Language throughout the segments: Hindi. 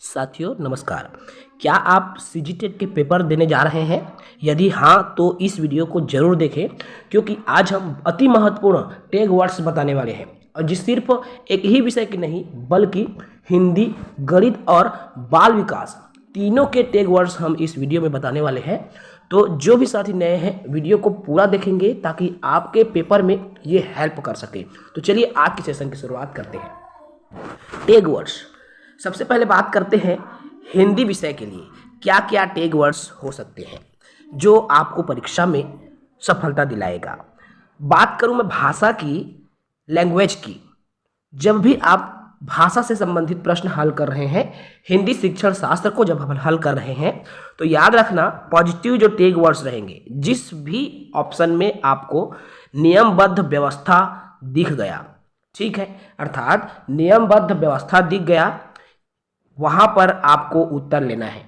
साथियों नमस्कार। क्या आप सीजीटेट के पेपर देने जा रहे हैं? यदि हाँ तो इस वीडियो को जरूर देखें, क्योंकि आज हम अति महत्वपूर्ण टैग वर्ड्स बताने वाले हैं और जिस सिर्फ एक ही विषय की नहीं बल्कि हिंदी, गणित और बाल विकास तीनों के टैग वर्ड्स हम इस वीडियो में बताने वाले हैं। तो जो भी साथी नए हैं वीडियो को पूरा देखेंगे ताकि आपके पेपर में ये हेल्प कर सके। तो चलिए आज की सेशन की शुरुआत करते हैं। टैग वर्ड्स, सबसे पहले बात करते हैं हिंदी विषय के लिए क्या क्या टैग वर्ड्स हो सकते हैं जो आपको परीक्षा में सफलता दिलाएगा। बात करूं मैं भाषा की, लैंग्वेज की। जब भी आप भाषा से संबंधित प्रश्न हल कर रहे हैं, हिंदी शिक्षण शास्त्र को जब हम हल कर रहे हैं, तो याद रखना पॉजिटिव जो टैग वर्ड्स रहेंगे, जिस भी ऑप्शन में आपको नियमबद्ध व्यवस्था दिख गया, ठीक है, अर्थात नियमबद्ध व्यवस्था दिख गया, वहां पर आपको उत्तर लेना है।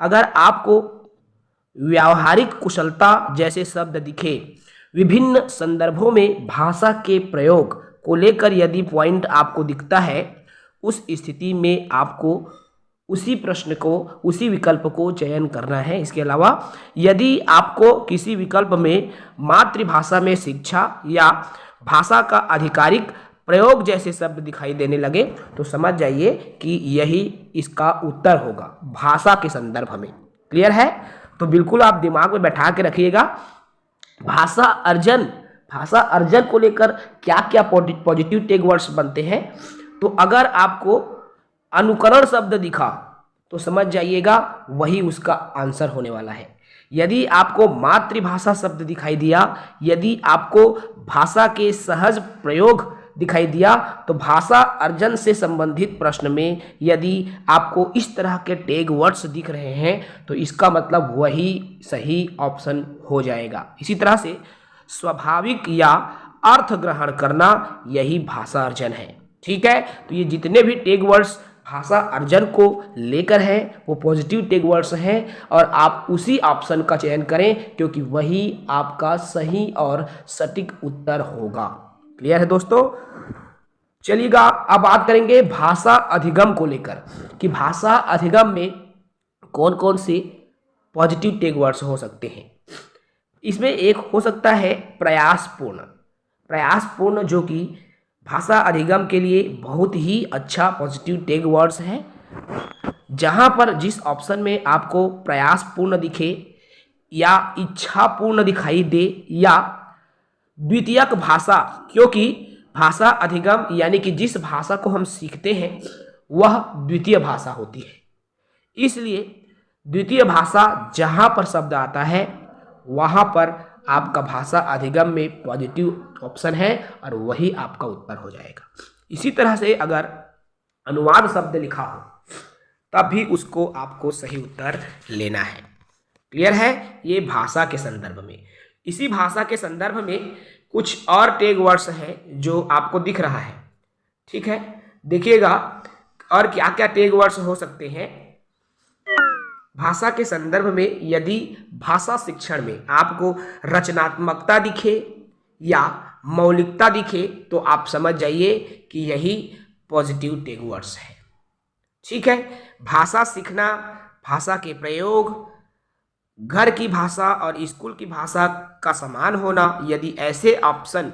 अगर आपको व्यावहारिक कुशलता जैसे शब्द दिखे, विभिन्न संदर्भों में भाषा के प्रयोग को लेकर यदि पॉइंट आपको दिखता है, उस स्थिति में आपको उसी प्रश्न को, उसी विकल्प को चयन करना है। इसके अलावा यदि आपको किसी विकल्प में मातृभाषा में शिक्षा या भाषा का आधिकारिक प्रयोग जैसे शब्द दिखाई देने लगे तो समझ जाइए कि यही इसका उत्तर होगा भाषा के संदर्भ में। क्लियर है? तो बिल्कुल आप दिमाग में बैठा के रखिएगा। भाषा अर्जन को लेकर क्या क्या पॉजिटिव टैग वर्ड्स बनते हैं। तो अगर आपको अनुकरण शब्द दिखा तो समझ जाइएगा वही उसका आंसर होने वाला है। यदि आपको मातृभाषा शब्द दिखाई दिया, यदि आपको भाषा के सहज प्रयोग दिखाई दिया, तो भाषा अर्जन से संबंधित प्रश्न में यदि आपको इस तरह के टैग वर्ड्स दिख रहे हैं तो इसका मतलब वही सही ऑप्शन हो जाएगा। इसी तरह से स्वाभाविक या अर्थ ग्रहण करना, यही भाषा अर्जन है। ठीक है, तो ये जितने भी टैग वर्ड्स भाषा अर्जन को लेकर है वो पॉजिटिव टैग वर्ड्स हैं और आप उसी ऑप्शन का चयन करें क्योंकि वही आपका सही और सटीक उत्तर होगा। क्लियर है दोस्तों? चलिएगा अब बात करेंगे भाषा अधिगम को लेकर कि भाषा अधिगम में कौन कौन से पॉजिटिव टैग वर्ड्स हो सकते हैं। इसमें एक हो सकता है प्रयासपूर्ण, जो कि भाषा अधिगम के लिए बहुत ही अच्छा पॉजिटिव टैग वर्ड्स है। जहां पर जिस ऑप्शन में आपको प्रयासपूर्ण दिखे या इच्छापूर्ण दिखाई दे या द्वितीयक भाषा, क्योंकि भाषा अधिगम यानी कि जिस भाषा को हम सीखते हैं वह द्वितीय भाषा होती है, इसलिए द्वितीय भाषा जहां पर शब्द आता है वहां पर आपका भाषा अधिगम में पॉजिटिव ऑप्शन है और वही आपका उत्तर हो जाएगा। इसी तरह से अगर अनुवाद शब्द लिखा हो तब भी उसको आपको सही उत्तर लेना है। क्लियर है? ये भाषा के संदर्भ में। इसी भाषा के संदर्भ में कुछ और टैग वर्ड्स हैं जो आपको दिख रहा है। ठीक है, देखिएगा और क्या क्या टैग वर्ड्स हो सकते हैं भाषा के संदर्भ में। यदि भाषा शिक्षण में आपको रचनात्मकता दिखे या मौलिकता दिखे तो आप समझ जाइए कि यही पॉजिटिव टैग वर्ड्स है। ठीक है, भाषा सीखना, भाषा के प्रयोग, घर की भाषा और स्कूल की भाषा का समान होना, यदि ऐसे ऑप्शन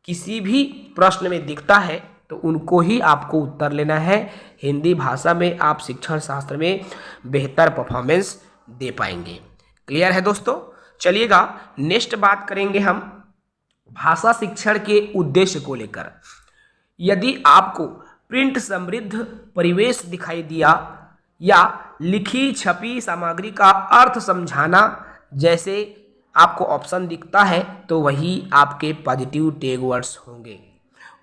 किसी भी प्रश्न में दिखता है तो उनको ही आपको उत्तर लेना है। हिंदी भाषा में आप शिक्षण शास्त्र में बेहतर परफॉर्मेंस दे पाएंगे। क्लियर है दोस्तों? चलिएगा नेक्स्ट बात करेंगे हम भाषा शिक्षण के उद्देश्य को लेकर। यदि आपको प्रिंट समृद्ध परिवेश दिखाई दिया या लिखी छपी सामग्री का अर्थ समझाना जैसे आपको ऑप्शन दिखता है तो वही आपके पॉजिटिव टैग वर्ड्स होंगे,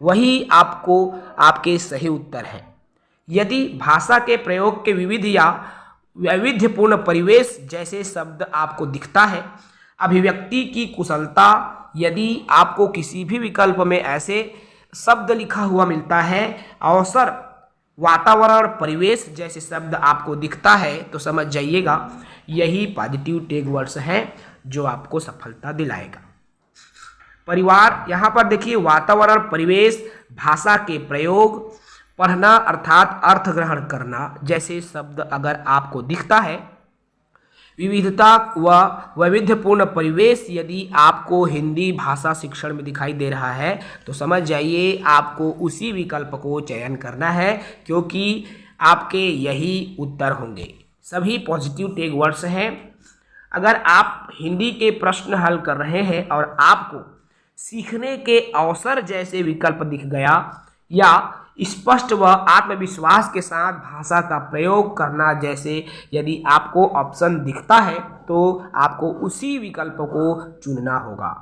वही आपको आपके सही उत्तर हैं। यदि भाषा के प्रयोग के विविध या वैविध्यपूर्ण परिवेश जैसे शब्द आपको दिखता है, अभिव्यक्ति की कुशलता, यदि आपको किसी भी विकल्प में ऐसे शब्द लिखा हुआ मिलता है, अवसर, वातावरण, परिवेश जैसे शब्द आपको दिखता है तो समझ जाइएगा यही पॉजिटिव टैग वर्ड्स हैं जो आपको सफलता दिलाएगा। परिवार, यहाँ पर देखिए वातावरण, परिवेश, भाषा के प्रयोग, पढ़ना अर्थात अर्थ ग्रहण करना जैसे शब्द अगर आपको दिखता है, विविधता व वैविध्यपूर्ण परिवेश यदि आपको हिंदी भाषा शिक्षण में दिखाई दे रहा है तो समझ जाइए आपको उसी विकल्प को चयन करना है, क्योंकि आपके यही उत्तर होंगे। सभी पॉजिटिव टैग वर्ड्स हैं। अगर आप हिंदी के प्रश्न हल कर रहे हैं और आपको सीखने के अवसर जैसे विकल्प दिख गया या स्पष्ट व आत्मविश्वास के साथ भाषा का प्रयोग करना जैसे यदि आपको ऑप्शन दिखता है तो आपको उसी विकल्प को चुनना होगा।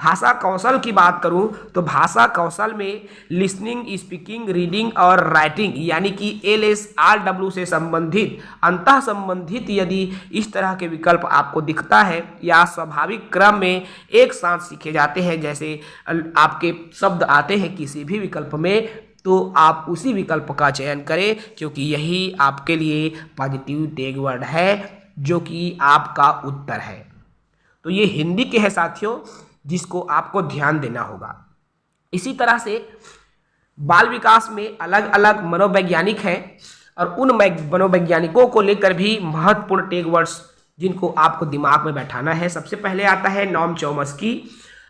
भाषा कौशल की बात करूं तो भाषा कौशल में लिसनिंग, स्पीकिंग, रीडिंग और राइटिंग यानी कि LSRW से संबंधित अंतः संबंधित यदि इस तरह के विकल्प आपको दिखता है या स्वाभाविक क्रम में एक साथ सीखे जाते हैं जैसे आपके शब्द आते हैं किसी भी विकल्प में, तो आप उसी विकल्प का चयन करें, क्योंकि यही आपके लिए पॉजिटिव टैग वर्ड है जो कि आपका उत्तर है। तो ये हिंदी के हैं साथियों, जिसको आपको ध्यान देना होगा। इसी तरह से बाल विकास में अलग अलग मनोवैज्ञानिक हैं और उन मनोवैज्ञानिकों को लेकर भी महत्वपूर्ण टैग वर्ड्स जिनको आपको दिमाग में बैठाना है। सबसे पहले आता है नॉम चॉम्स्की।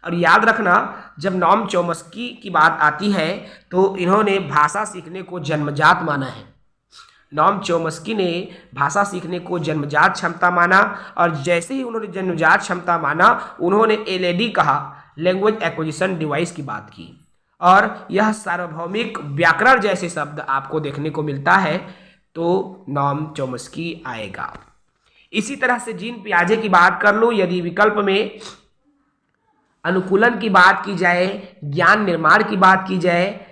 और याद रखना, जब नॉम चॉम्स्की की बात आती है तो इन्होंने भाषा सीखने को जन्मजात माना है। नॉम चॉम्स्की ने भाषा सीखने को जन्मजात क्षमता माना और जैसे ही उन्होंने जन्मजात क्षमता माना उन्होंने LAD कहा, लैंग्वेज एक्विजिशन डिवाइस की बात की, और यह सार्वभौमिक व्याकरण जैसे शब्द आपको देखने को मिलता है तो नॉम चॉम्स्की आएगा। इसी तरह से जीन पियाजे की बात कर लो, यदि विकल्प में अनुकूलन की बात की जाए, ज्ञान निर्माण की बात की जाए,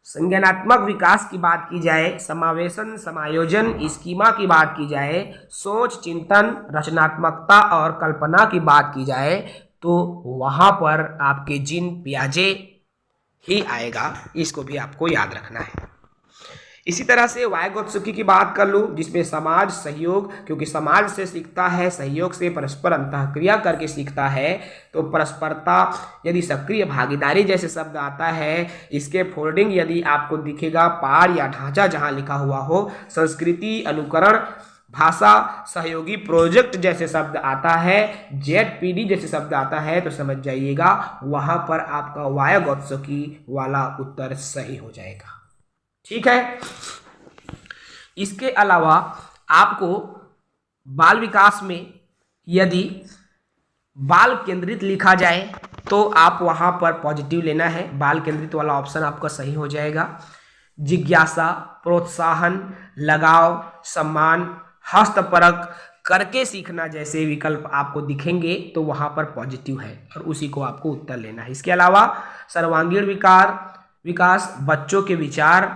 संज्ञानात्मक विकास की बात की जाए, समावेशन, समायोजन, स्कीमा की बात की जाए, सोच, चिंतन, रचनात्मकता और कल्पना की बात की जाए तो वहाँ पर आपके जीन पियाजे ही आएगा। इसको भी आपको याद रखना है। इसी तरह से वाइगोत्सुकी की बात कर लूँ, जिसमें समाज सहयोग, क्योंकि समाज से सीखता है, सहयोग से परस्पर अंतःक्रिया करके सीखता है, तो परस्परता यदि सक्रिय भागीदारी जैसे शब्द आता है, इसके फोल्डिंग यदि आपको दिखेगा पार या ढांचा जहां लिखा हुआ हो, संस्कृति, अनुकरण, भाषा, सहयोगी प्रोजेक्ट जैसे शब्द आता है, ZPD जैसे शब्द आता है, तो समझ जाइएगा वहां पर आपका वाइगोत्सुकी वाला उत्तर सही हो जाएगा। ठीक है। इसके अलावा आपको बाल विकास में यदि बाल केंद्रित लिखा जाए तो आप वहां पर पॉजिटिव लेना है, बाल केंद्रित वाला ऑप्शन आपका सही हो जाएगा। जिज्ञासा, प्रोत्साहन, लगाव, सम्मान, हस्तपरक करके सीखना जैसे विकल्प आपको दिखेंगे तो वहां पर पॉजिटिव है और उसी को आपको उत्तर लेना है। इसके अलावा सर्वांगीण विकास, बच्चों के विचार,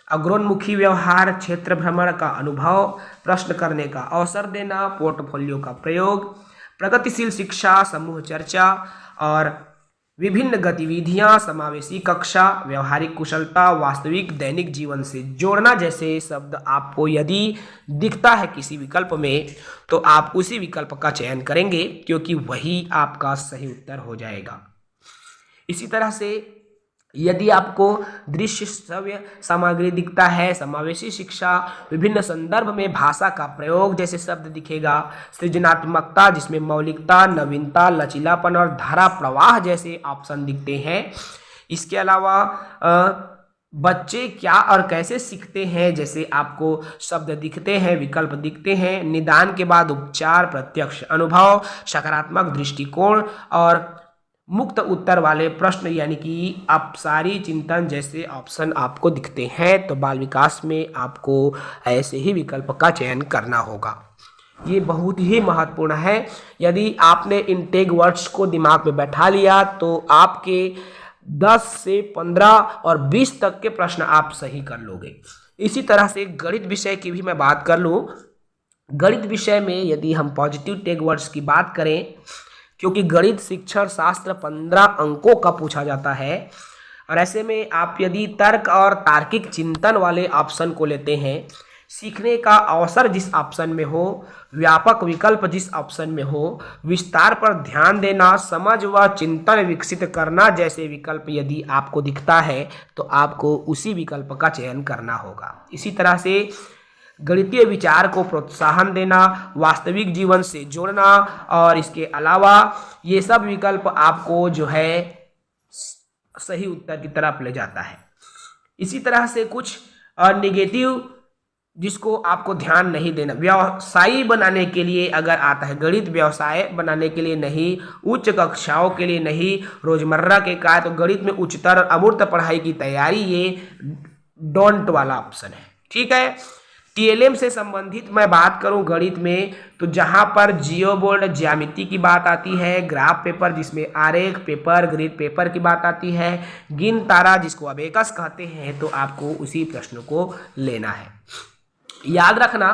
अग्रोन्मुखी व्यवहार, क्षेत्र भ्रमण का अनुभव, प्रश्न करने का अवसर देना, पोर्टफोलियो का प्रयोग, प्रगतिशील शिक्षा, समूह चर्चा और विभिन्न गतिविधियां, समावेशी कक्षा, व्यवहारिक कुशलता, वास्तविक दैनिक जीवन से जोड़ना जैसे शब्द आपको यदि दिखता है किसी विकल्प में तो आप उसी विकल्प का चयन करेंगे, क्योंकि वही आपका सही उत्तर हो जाएगा। इसी तरह से यदि आपको दृश्य श्रव्य सामग्री दिखता है, समावेशी शिक्षा, विभिन्न संदर्भ में भाषा का प्रयोग जैसे शब्द दिखेगा, सृजनात्मकता जिसमें मौलिकता, नवीनता, लचीलापन और धारा प्रवाह जैसे ऑप्शन दिखते हैं। इसके अलावा बच्चे क्या और कैसे सीखते हैं जैसे आपको शब्द दिखते हैं, विकल्प दिखते हैं। निदान के बाद उपचार, प्रत्यक्ष अनुभव, सकारात्मक दृष्टिकोण और मुक्त उत्तर वाले प्रश्न यानी कि अपसारी चिंतन जैसे ऑप्शन आपको दिखते हैं, तो बाल विकास में आपको ऐसे ही विकल्प का चयन करना होगा। ये बहुत ही महत्वपूर्ण है। यदि आपने इन टैग वर्ड्स को दिमाग में बैठा लिया तो आपके 10 से 15 और 20 तक के प्रश्न आप सही कर लोगे। इसी तरह से गणित विषय की भी मैं बात कर लूँ। गणित विषय में यदि हम पॉजिटिव टैग वर्ड्स की बात करें, क्योंकि गणित शिक्षण शास्त्र 15 अंकों का पूछा जाता है और ऐसे में आप यदि तर्क और तार्किक चिंतन वाले ऑप्शन को लेते हैं सीखने का अवसर जिस ऑप्शन में हो, व्यापक विकल्प जिस ऑप्शन में हो, विस्तार पर ध्यान देना, समझ व चिंतन विकसित करना जैसे विकल्प यदि आपको दिखता है तो आपको उसी विकल्प का चयन करना होगा। इसी तरह से गणितीय विचार को प्रोत्साहन देना, वास्तविक जीवन से जोड़ना और इसके अलावा ये सब विकल्प आपको जो है सही उत्तर की तरफ ले जाता है। इसी तरह से कुछ नेगेटिव जिसको आपको ध्यान नहीं देना, व्यवसायी बनाने के लिए अगर आता है, गणित व्यवसाय बनाने के लिए नहीं, उच्च कक्षाओं के लिए नहीं, रोजमर्रा के कार्य, तो गणित में उच्चतर अमूर्त पढ़ाई की तैयारी, ये डोंट वाला ऑप्शन है। ठीक है। टीएलएम से संबंधित मैं बात करूं गणित में, तो जहां पर जियो बोर्ड ज्यामिति की बात आती है, ग्राफ पेपर जिसमें आरेख पेपर, ग्रिड पेपर की बात आती है, गिन तारा जिसको अबेकस कहते हैं, तो आपको उसी प्रश्न को लेना है। याद रखना,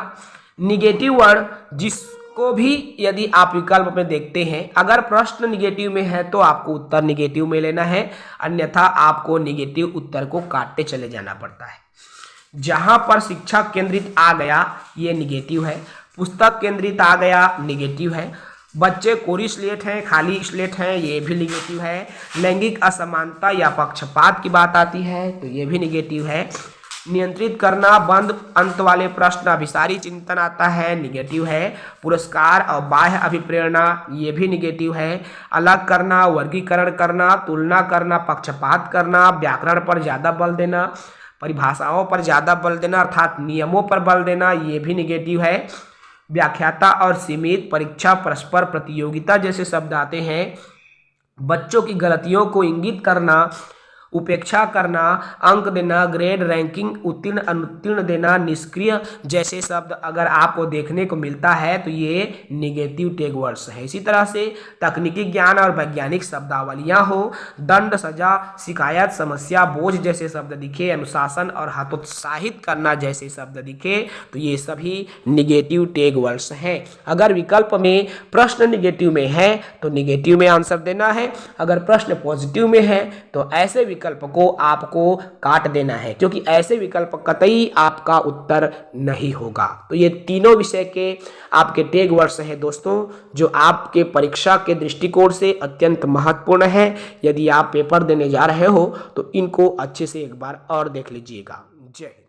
निगेटिव वर्ड जिसको भी यदि आप विकल्प में देखते हैं, अगर प्रश्न निगेटिव में है तो आपको उत्तर निगेटिव में लेना है, अन्यथा आपको निगेटिव उत्तर को काटते चले जाना पड़ता है। जहां पर शिक्षा केंद्रित आ गया ये निगेटिव है, पुस्तक केंद्रित आ गया निगेटिव है, बच्चे कोरी स्लेट हैं, खाली स्लेट हैं, ये भी निगेटिव है, लैंगिक असमानता या पक्षपात की बात आती है तो ये भी निगेटिव है, नियंत्रित करना, बंद अंत वाले प्रश्न, अभिसारी चिंतन आता है, निगेटिव है, पुरस्कार और बाह्य अभिप्रेरणा ये भी निगेटिव है, अलग करना, वर्गीकरण करना, तुलना करना, पक्षपात करना, व्याकरण पर ज़्यादा बल देना, परिभाषाओं पर ज़्यादा बल देना अर्थात नियमों पर बल देना, ये भी निगेटिव है, व्याख्याता और सीमित, परीक्षा, परस्पर प्रतियोगिता जैसे शब्द आते हैं, बच्चों की गलतियों को इंगित करना, उपेक्षा करना, अंक देना, ग्रेड, रैंकिंग, उत्तीर्ण अनुत्तीर्ण देना, निष्क्रिय जैसे शब्द अगर आपको देखने को मिलता है तो ये निगेटिव टैग वर्ड्स है। इसी तरह से तकनीकी ज्ञान और वैज्ञानिक शब्दावलियां हो, दंड, सजा, शिकायत, समस्या, बोझ जैसे शब्द दिखे, अनुशासन और हतोत्साहित करना जैसे शब्द दिखे तो ये सभी निगेटिव टैग वर्ड्स हैं। अगर विकल्प में प्रश्न निगेटिव में है तो निगेटिव में आंसर देना है, अगर प्रश्न पॉजिटिव में है तो ऐसे विकल्प को आपको काट देना है, क्योंकि ऐसे विकल्प कतई आपका उत्तर नहीं होगा। तो ये तीनों विषय के आपके टैग वर्ड्स हैं दोस्तों, जो आपके परीक्षा के दृष्टिकोण से अत्यंत महत्वपूर्ण है। यदि आप पेपर देने जा रहे हो तो इनको अच्छे से एक बार और देख लीजिएगा। जय हिंद।